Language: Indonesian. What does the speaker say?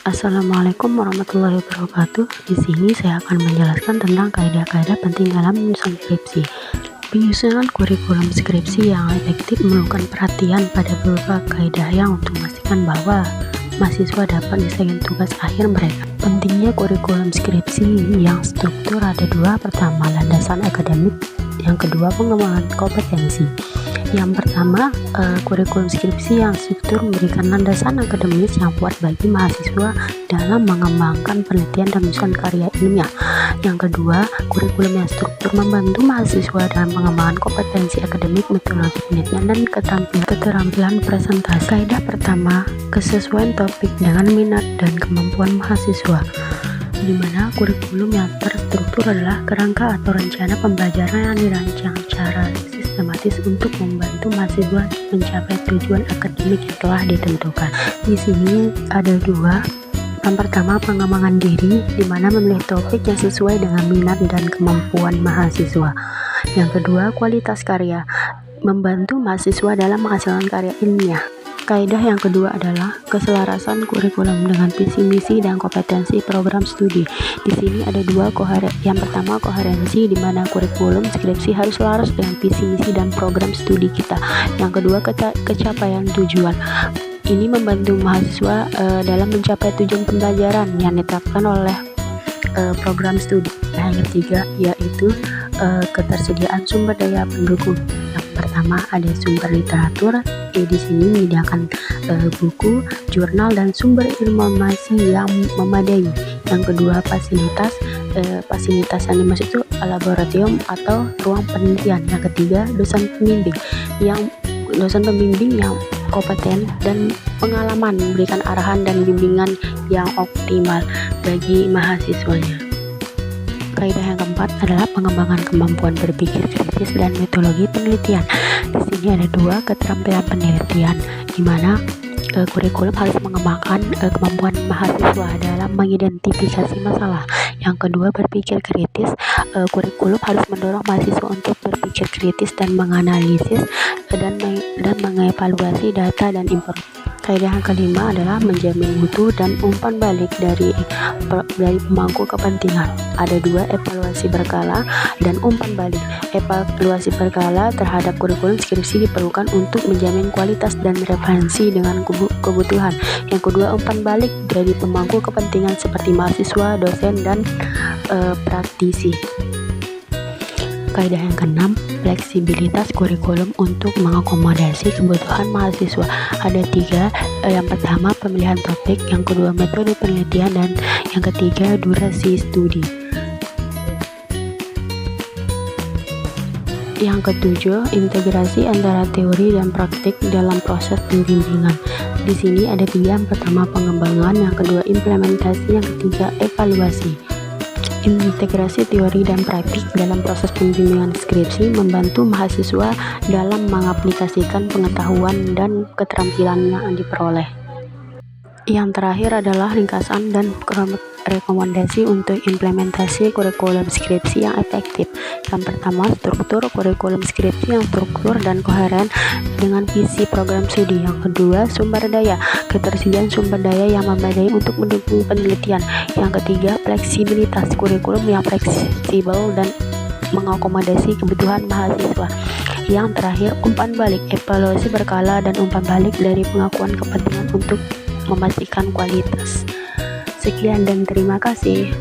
Assalamualaikum warahmatullahi wabarakatuh. Di sini saya akan menjelaskan tentang kaidah-kaidah penting dalam menyusun skripsi. Penyusunan kurikulum skripsi yang efektif memerlukan perhatian pada beberapa kaidah yang untuk memastikan bahwa mahasiswa dapat menyelesaikan tugas akhir mereka. Pentingnya kurikulum skripsi yang struktur ada dua. Pertama, landasan akademik. Yang kedua, pengembangan kompetensi. Yang pertama, kurikulum skripsi yang struktur memberikan landasan akademis yang kuat bagi mahasiswa dalam mengembangkan penelitian dan menyusun karya ilmiah. Yang kedua, kurikulum yang struktur membantu mahasiswa dalam pengembangan kompetensi akademik, metodologi penelitian, dan keterampilan presentasi. Kaidah pertama, kesesuaian topik dengan minat dan kemampuan mahasiswa, di mana kurikulum yang terstruktur adalah kerangka atau rencana pembelajaran yang dirancang secara sistematis untuk membantu mahasiswa mencapai tujuan akademik yang telah ditentukan. Di sini ada dua. Yang pertama, pengembangan diri, di mana memilih topik yang sesuai dengan minat dan kemampuan mahasiswa. Yang kedua, kualitas karya, membantu mahasiswa dalam menghasilkan karya ilmiah. Kaidah yang kedua adalah keselarasan kurikulum dengan visi misi dan kompetensi program studi. Di sini ada dua yang pertama, koherensi, di mana kurikulum skripsi harus selaras dengan visi misi dan program studi kita. Yang kedua, kecapaian tujuan. Ini membantu mahasiswa dalam mencapai tujuan pembelajaran yang ditetapkan oleh program studi. Yang ketiga yaitu ketersediaan sumber daya pendukung. Yang pertama ada sumber literatur. Di sini menyediakan buku, jurnal, dan sumber informasi yang memadai. Yang kedua, fasilitas yang dimaksud itu laboratorium atau ruang penelitian. Yang ketiga, dosen pembimbing yang kompeten dan pengalaman memberikan arahan dan bimbingan yang optimal bagi mahasiswanya. Kaidah yang keempat adalah pengembangan kemampuan berpikir kritis dan metodologi penelitian. Di sini ada dua, keterampilan penelitian, di mana kurikulum harus mengembangkan kemampuan mahasiswa dalam mengidentifikasi masalah. Yang kedua, berpikir kritis. Kurikulum harus mendorong mahasiswa untuk berpikir kritis dan menganalisis dan mengevaluasi data dan informasi. Kaidah yang kelima adalah menjamin mutu dan umpan balik dari pemangku kepentingan. Ada dua, evaluasi berkala dan umpan balik. Evaluasi berkala terhadap kurikulum skripsi diperlukan untuk menjamin kualitas dan relevansi dengan kebutuhan. Yang kedua, umpan balik dari pemangku kepentingan seperti mahasiswa, dosen, dan praktisi. Kaidah yang keenam, fleksibilitas kurikulum untuk mengakomodasi kebutuhan mahasiswa. Ada tiga. Yang pertama, pemilihan topik. Yang kedua, metode penelitian. Dan yang ketiga, durasi studi. Yang ketujuh, integrasi antara teori dan praktik dalam proses pembimbingan. Di sini ada tiga. Yang pertama, pengembangan. Yang kedua, implementasi. Yang ketiga, evaluasi. Integrasi teori dan praktik dalam proses pembimbingan skripsi membantu mahasiswa dalam mengaplikasikan pengetahuan dan keterampilan yang diperoleh. Yang terakhir adalah ringkasan dan rekomendasi untuk implementasi kurikulum skripsi yang efektif. Yang pertama, struktur kurikulum skripsi yang struktur dan koheren dengan visi program studi. Yang kedua, sumber daya, ketersediaan sumber daya yang memadai untuk mendukung penelitian. Yang ketiga, fleksibilitas, kurikulum yang fleksibel dan mengakomodasi kebutuhan mahasiswa. Yang terakhir, umpan balik, evaluasi berkala dan umpan balik dari pengakuan kepentingan untuk memastikan kualitas. Sekian dan terima kasih.